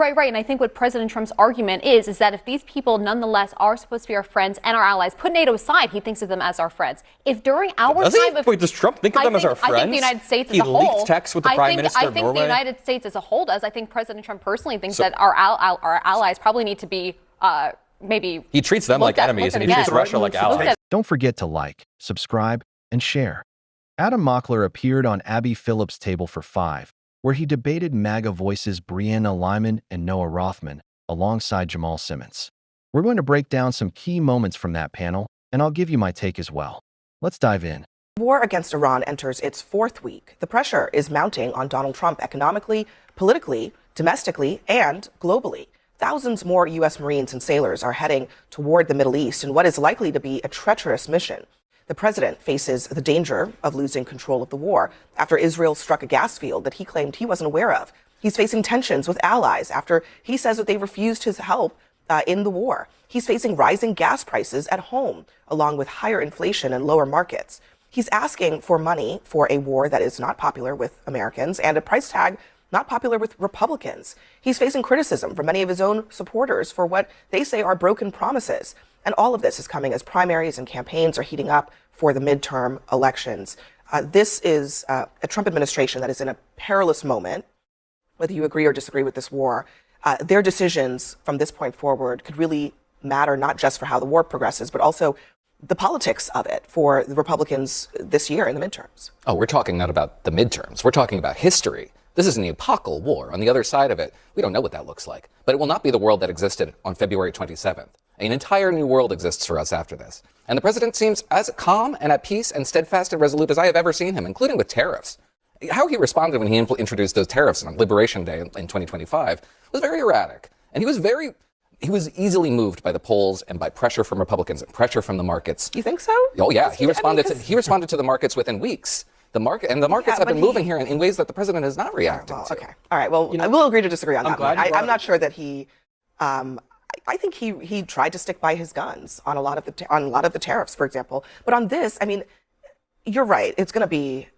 Right. And I think what President Trump's argument is that if these people nonetheless are supposed to be our friends and our allies, put NATO aside, he thinks of them as our friends. If during our time Wait, does Trump think of them as our friends? I think the United States as a whole. He leaked texts with the Prime Minister of Norway. I think the United States as a whole does. I think President Trump personally thinks that our allies probably need to be maybe. He treats them like enemies, and he treats Russia like allies. Don't forget to like, subscribe, and share. Adam Mockler appeared on Abby Phillip's Table for Five, where he debated MAGA voices Brianna Lyman and Noah Rothman alongside Jamal Simmons. We're going to break down some key moments from that panel, and I'll give you my take as well. Let's dive in. War against Iran enters its fourth week. The pressure is mounting on Donald Trump economically, politically, domestically, and globally. Thousands more U.S. Marines and sailors are heading toward the Middle East in what is likely to be a treacherous mission. The president faces the danger of losing control of the war after Israel struck a gas field that he claimed he wasn't aware of. He's facing tensions with allies after he says that they refused his help in the war. He's facing rising gas prices at home, along with higher inflation and lower markets. He's asking for money for a war that is not popular with Americans and a price tag not popular with Republicans. He's facing criticism from many of his own supporters for what they say are broken promises. And all of this is coming as primaries and campaigns are heating up for the midterm elections. This is a Trump administration that is in a perilous moment, whether you agree or disagree with this war. Their decisions from this point forward could really matter not just for how the war progresses, but also the politics of it for the Republicans this year in the midterms. Oh, we're talking not about the midterms. We're talking about history. This is an epochal war. On the other side of it, we don't know what that looks like. But it will not be the world that existed on February 27th. An entire new world exists for us after this. And the president seems as calm and at peace and steadfast and resolute as I have ever seen him, including with tariffs. How he responded when he introduced those tariffs on Liberation Day in 2025 was very erratic. And he was easily moved by the polls and by pressure from Republicans and pressure from the markets. You think so? Oh, yeah. He responded to the markets within weeks. The markets have been moving here in ways that the president has not reacted to. Okay. All right. Well, we'll agree to disagree on that one. I'm not sure that he. I think he tried to stick by his guns on a lot of the tariffs, for example. But on this, I mean, you're right. It's going to be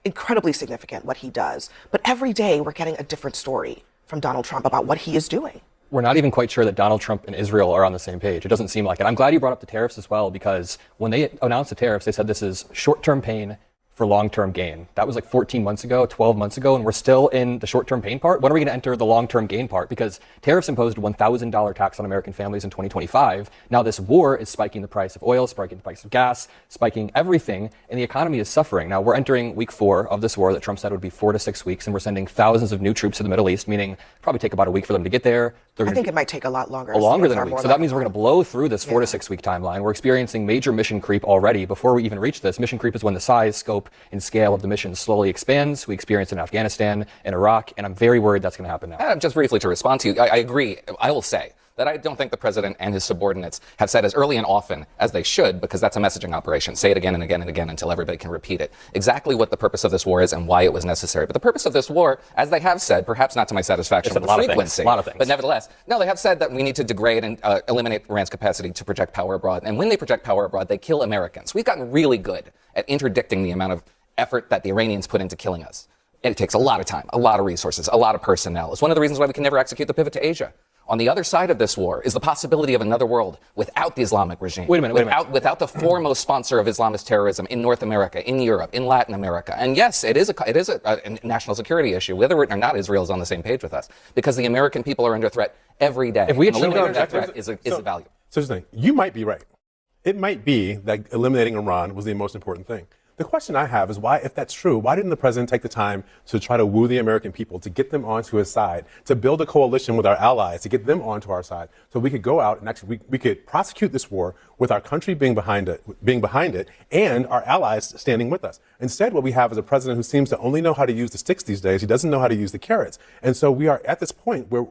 incredibly significant what he does. But every day we're getting a different story from Donald Trump about what he is doing. We're not even quite sure that Donald Trump and Israel are on the same page. It doesn't seem like it. I'm glad you brought up the tariffs as well, because when they announced the tariffs, they said this is short-term pain for long-term gain. That was like 14 months ago, 12 months ago, and we're still in the short-term pain part. When are we going to enter the long-term gain part? Because tariffs imposed a $1,000 tax on American families in 2025. Now this war is spiking the price of oil, spiking the price of gas, spiking everything, and the economy is suffering. Now we're entering week 4 of this war that Trump said would be 4 to 6 weeks, and we're sending thousands of new troops to the Middle East, meaning it'll probably take about a week for them to get there. I think it might take a lot longer. Longer than a week. So that means we're going to blow through this 4 to 6 week timeline. We're experiencing major mission creep already before we even reach this. Mission creep is when the size, scope, and scale of the mission slowly expands. We experience it in Afghanistan and Iraq, and I'm very worried that's going to happen now. Just briefly to respond to you, I agree. I will say that I don't think the president and his subordinates have said as early and often as they should, because that's a messaging operation. Say it again and again and again until everybody can repeat it. Exactly what the purpose of this war is and why it was necessary. But the purpose of this war, as they have said, perhaps not to my satisfaction with the frequency, a lot of things. But nevertheless, no, they have said that we need to degrade and eliminate Iran's capacity to project power abroad. And when they project power abroad, they kill Americans. We've gotten really good at interdicting the amount of effort that the Iranians put into killing us. It takes a lot of time, a lot of resources, a lot of personnel. It's one of the reasons why we can never execute the pivot to Asia. On the other side of this war is the possibility of another world without the Islamic regime. Wait a minute. Without the foremost sponsor of Islamist terrorism in North America, in Europe, in Latin America. And yes, it is a national security issue, whether or not Israel is on the same page with us, because the American people are under threat every day. If we eliminate that threat is a value. So here's the thing. You might be right. It might be that eliminating Iran was the most important thing. The question I have is why, if that's true, why didn't the president take the time to try to woo the American people, to get them onto his side, to build a coalition with our allies, to get them onto our side, so we could go out and actually we could prosecute this war with our country being behind it, and our allies standing with us. Instead, what we have is a president who seems to only know how to use the sticks these days. He doesn't know how to use the carrots. And so we are at this point where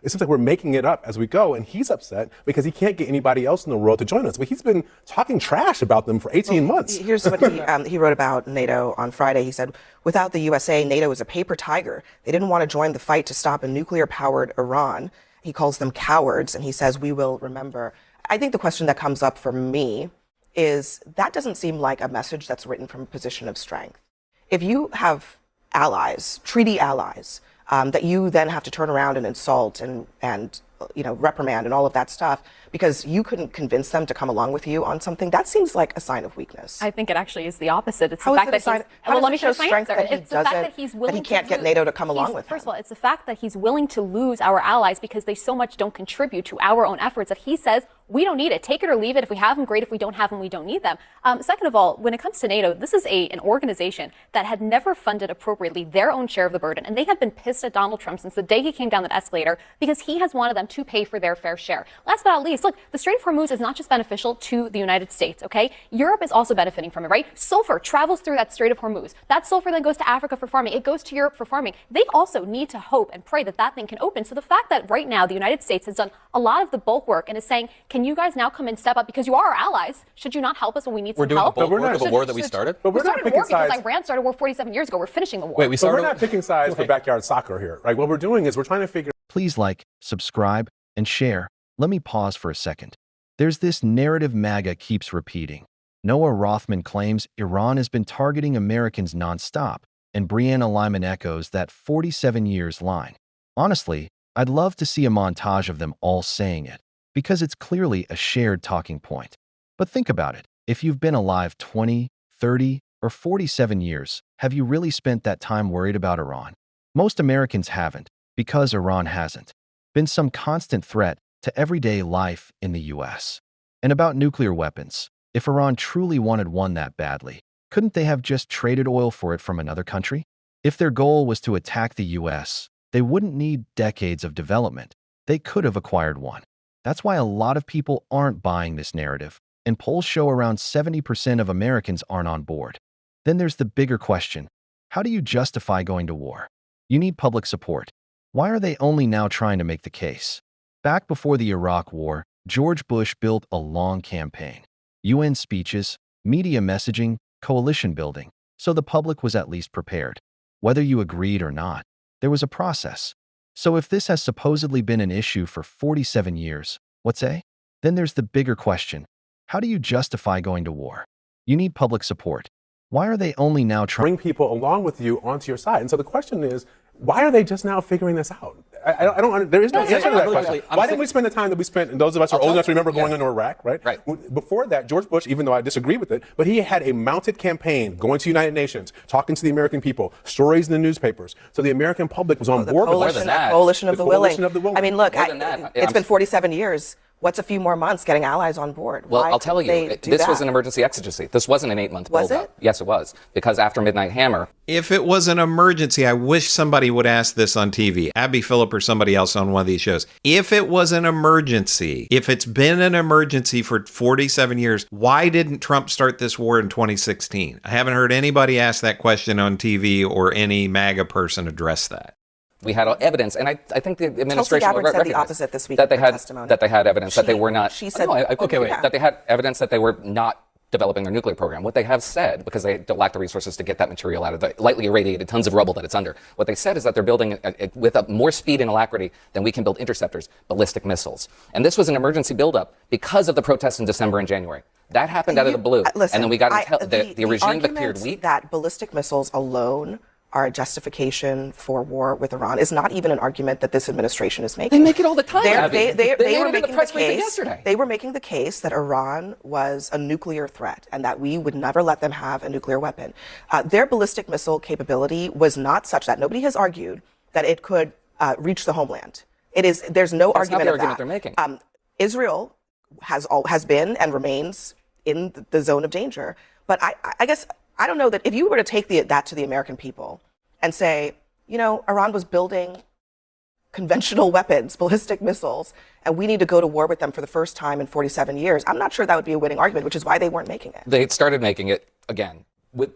it seems like we're making it up as we go, and he's upset because he can't get anybody else in the world to join us. But he's been talking trash about them for 18 months. Here's what he wrote about NATO on Friday. He said, without the USA, NATO is a paper tiger. They didn't want to join the fight to stop a nuclear-powered Iran. He calls them cowards, and he says, we will remember. I think the question that comes up for me is that doesn't seem like a message that's written from a position of strength. If you have allies, treaty allies, that you then have to turn around and insult and reprimand and all of that stuff because you couldn't convince them to come along with you on something. That seems like a sign of weakness. I think it actually is the opposite. It's How the is fact it a that sign? he's, How well, does let it me show finish my strength answer. that he It's the fact doesn't, that he's willing that he can't to get NATO to come along with him? First of all, it's the fact that he's willing to lose our allies because they so much don't contribute to our own efforts that he says, we don't need it. Take it or leave it. If we have them, great. If we don't have them, we don't need them. Second of all, when it comes to NATO, this is an organization that had never funded appropriately their own share of the burden. And they have been pissed at Donald Trump since the day he came down that escalator because he has wanted them to pay for their fair share. Last but not least, look, the Strait of Hormuz is not just beneficial to the United States, okay? Europe is also benefiting from it, right? Sulfur travels through that Strait of Hormuz. That sulfur then goes to Africa for farming. It goes to Europe for farming. They also need to hope and pray that that thing can open. So the fact that right now the United States has done a lot of the bulk work and is saying, can you guys now come and step up because you are our allies? Should you not help us when we need some help? We're doing the bulk work of a Should- war that we started. But we're We not started a picking war because sides. Iran started a war 47 years ago. We're finishing the war. Wait, we But started. we're not picking sides for backyard soccer here. Like what we're doing is we're trying to figure. Please like, subscribe, and share. Let me pause for a second. There's this narrative MAGA keeps repeating. Noah Rothman claims Iran has been targeting Americans nonstop, and Brianna Lyman echoes that 47 years line. Honestly, I'd love to see a montage of them all saying it, because it's clearly a shared talking point. But think about it. If you've been alive 20, 30, or 47 years, have you really spent that time worried about Iran? Most Americans haven't, because Iran hasn't been some constant threat to everyday life in the US. And about nuclear weapons, if Iran truly wanted one that badly, couldn't they have just traded oil for it from another country? If their goal was to attack the US, they wouldn't need decades of development. They could have acquired one. That's why a lot of people aren't buying this narrative, and polls show around 70% of Americans aren't on board. Then there's the bigger question. How do you justify going to war? You need public support. Why are they only now trying to make the case? Back before the Iraq War, George Bush built a long campaign. UN speeches, media messaging, coalition building, so the public was at least prepared. Whether you agreed or not, there was a process. So if this has supposedly been an issue for 47 years, what say? Then there's the bigger question. How do you justify going to war? You need public support. Why are they only now trying Bring people along with you onto your side. And so the question is, why are they just now figuring this out? I don't. There is no answer to that question. Why didn't we spend the time that we spent? And those of us who are old enough to remember going into Iraq, right? Right. Before that, George Bush, even though I disagree with it, but he had a mounted campaign going to the United Nations, talking to the American people, stories in the newspapers. So the American public was on board with than this. that. Coalition of the willing. I mean, look, More than that. it's been 47 years. What's a few more months getting allies on board? Well, Why I'll tell couldn't you, they do this that? was an emergency exigency. This wasn't an 8-month Was buildup. it? Yes, it was. Because after Midnight Hammer, If it was an emergency, I wish somebody would ask this on TV, Abby Phillip or somebody else on one of these shows. If it was an emergency, if it's been an emergency for 47 years, why didn't Trump start this war in 2016? I haven't heard anybody ask that question on TV or any MAGA person address that. we had evidence, and I think the administration Gabbard said the recognized opposite this week that they in her had testimony. that they had evidence that they were not. She said, Okay, wait. That they had evidence that they were not developing their nuclear program. What they have said, because they lack the resources to get that material out of the lightly irradiated tons of rubble that it's under, what they said is that they're building it with more speed and alacrity than we can build interceptors, ballistic missiles. And this was an emergency buildup because of the protests in December and January. That happened out of the blue. Listen, and then we got the the regime that argument appeared weak. that ballistic missiles alone are a justification for war with Iran is not even an argument that this administration is making. They make it all the time, They Abby. They were made it in the making press the briefing case. yesterday. They were making the case that Iran was a nuclear threat and that we would never let them have a nuclear weapon. Their ballistic missile capability was not such that nobody has argued that it could reach the homeland. It is. There's no That's not argument the of argument that. they're making. Israel has been and remains in the zone of danger. But I guess I don't know that if you were to take that to the American people and say, you know, Iran was building conventional weapons, ballistic missiles, and we need to go to war with them for the first time in 47 years, I'm not sure that would be a winning argument, which is why they weren't making it. They started making it again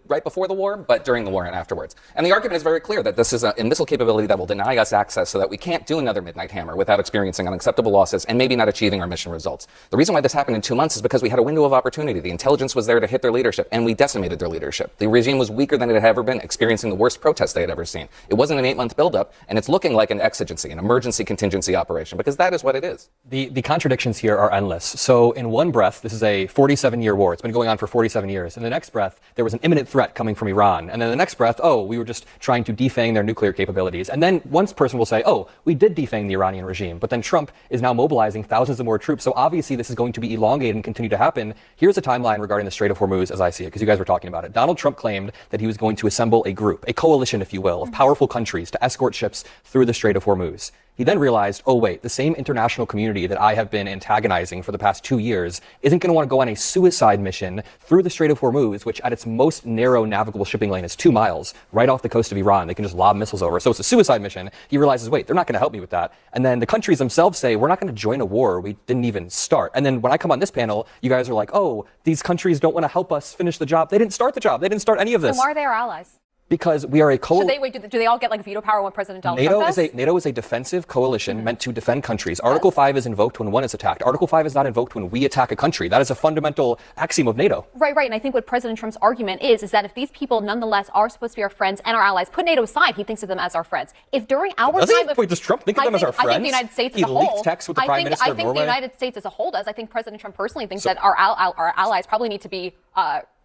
right before the war, but during the war and afterwards. And the argument is very clear that this is a missile capability that will deny us access so that we can't do another Midnight Hammer without experiencing unacceptable losses and maybe not achieving our mission results. The reason why this happened in 2 months is because we had a window of opportunity. The intelligence was there to hit their leadership, and we decimated their leadership. The regime was weaker than it had ever been, experiencing the worst protests they had ever seen. It wasn't an 8-month buildup, and it's looking like an exigency, an emergency contingency operation, because that is what it is. The contradictions here are endless. So in one breath, this is a 47-year war. It's been going on for 47 years. In the next breath, there was an imminent threat coming from Iran. And then the next breath, oh, we were just trying to defang their nuclear capabilities. And then one person will say, oh, we did defang the Iranian regime. But then Trump is now mobilizing thousands of more troops. So obviously this is going to be elongated and continue to happen. Here's a timeline regarding the Strait of Hormuz as I see it, because you guys were talking about it. Donald Trump claimed that he was going to assemble a group, a coalition, if you will, of powerful countries to escort ships through the Strait of Hormuz. He then realized, oh wait, the same international community that I have been antagonizing for the past 2 years isn't going to want to go on a suicide mission through the Strait of Hormuz, which at its most narrow navigable shipping lane is 2 miles, right off the coast of Iran. They can just lob missiles over. So it's a suicide mission. He realizes, wait, they're not going to help me with that. And then the countries themselves say, we're not going to join a war we didn't even start. And then when I come on this panel, you guys are like, oh, these countries don't want to help us finish the job. They didn't start the job. They didn't start any of this. So why are they our allies? Because we are a coalition. Do they all get like veto power when President Donald Trump does? NATO is a defensive coalition meant to defend countries. Article 5 is invoked when one is attacked. Article 5 is not invoked when we attack a country. That is a fundamental axiom of NATO. Right. And I think what President Trump's argument is that if these people nonetheless are supposed to be our friends and our allies, put NATO aside, he thinks of them as our friends. If during our time of... Wait, does Trump think of them as our friends? I think the United States as a whole... He leaked texts with the Prime Minister of Norway? I think the United States as a whole does. I think President Trump personally thinks that our allies probably need to be...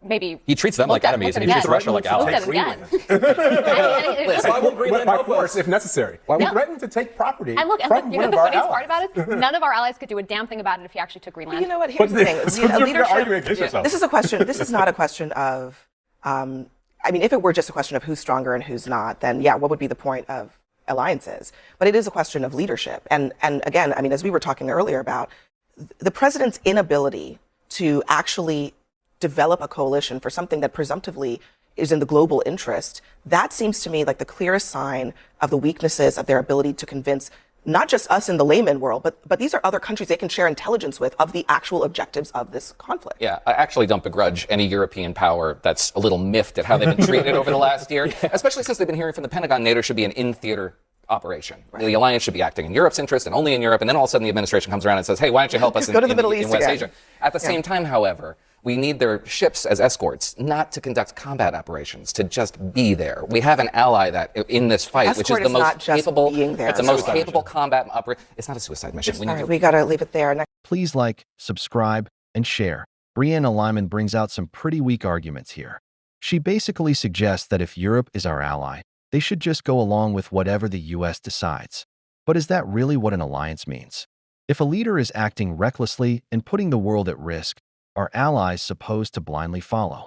maybe he treats them like enemies and he treats Russia like allies. By force, if necessary. He threatened to take property from one of our allies. The funniest part about it is none of our allies could do a damn thing about it if he actually took Greenland. You know what? Here's the thing. Leadership. This is a question. This is not a question of. I mean, if it were just a question of who's stronger and who's not, then yeah, what would be the point of alliances? But it is a question of leadership. And again, I mean, as we were talking earlier about the president's inability to actually develop a coalition for something that presumptively is in the global interest, that seems to me like the clearest sign of the weaknesses of their ability to convince not just us in the layman world, but these are other countries they can share intelligence with of the actual objectives of this conflict. Yeah, I actually don't begrudge any European power that's a little miffed at how they've been treated over the last year, especially since they've been hearing from the Pentagon NATO should be an in-theater operation. Right. The alliance should be acting in Europe's interest and only in Europe, and then all of a sudden the administration comes around and says, hey, why don't you help us in West Asia? At the same time, however, we need their ships as escorts, not to conduct combat operations, to just be there. We have an ally that in this fight, which is the most capable, it's the most capable combat operation. It's not a suicide mission. We got to leave it there. Please like, subscribe, and share. Brianna Lyman brings out some pretty weak arguments here. She basically suggests that if Europe is our ally, they should just go along with whatever the US decides. But is that really what an alliance means? If a leader is acting recklessly and putting the world at risk, are allies supposed to blindly follow?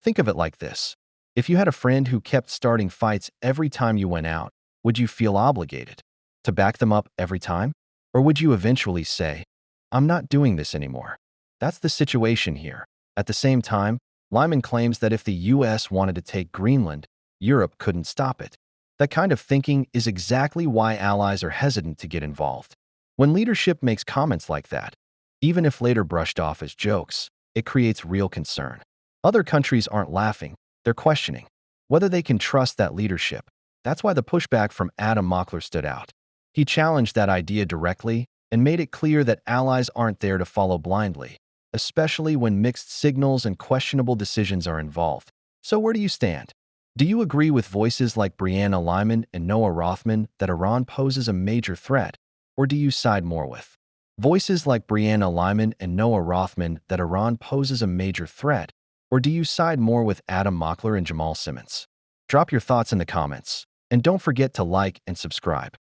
Think of it like this. If you had a friend who kept starting fights every time you went out, would you feel obligated to back them up every time? Or would you eventually say, I'm not doing this anymore? That's the situation here. At the same time, Lyman claims that if the US wanted to take Greenland, Europe couldn't stop it. That kind of thinking is exactly why allies are hesitant to get involved. When leadership makes comments like that, even if later brushed off as jokes, it creates real concern. Other countries aren't laughing, they're questioning whether they can trust that leadership. That's why the pushback from Adam Mockler stood out. He challenged that idea directly and made it clear that allies aren't there to follow blindly, especially when mixed signals and questionable decisions are involved. So where do you stand? Do you agree with voices like Brianna Lyman and Noah Rothman that Iran poses a major threat? Or do you side more with voices like Brianna Lyman and Noah Rothman that Iran poses a major threat? Or do you side more with Adam Mockler and Jamal Simmons? Drop your thoughts in the comments, and don't forget to like and subscribe.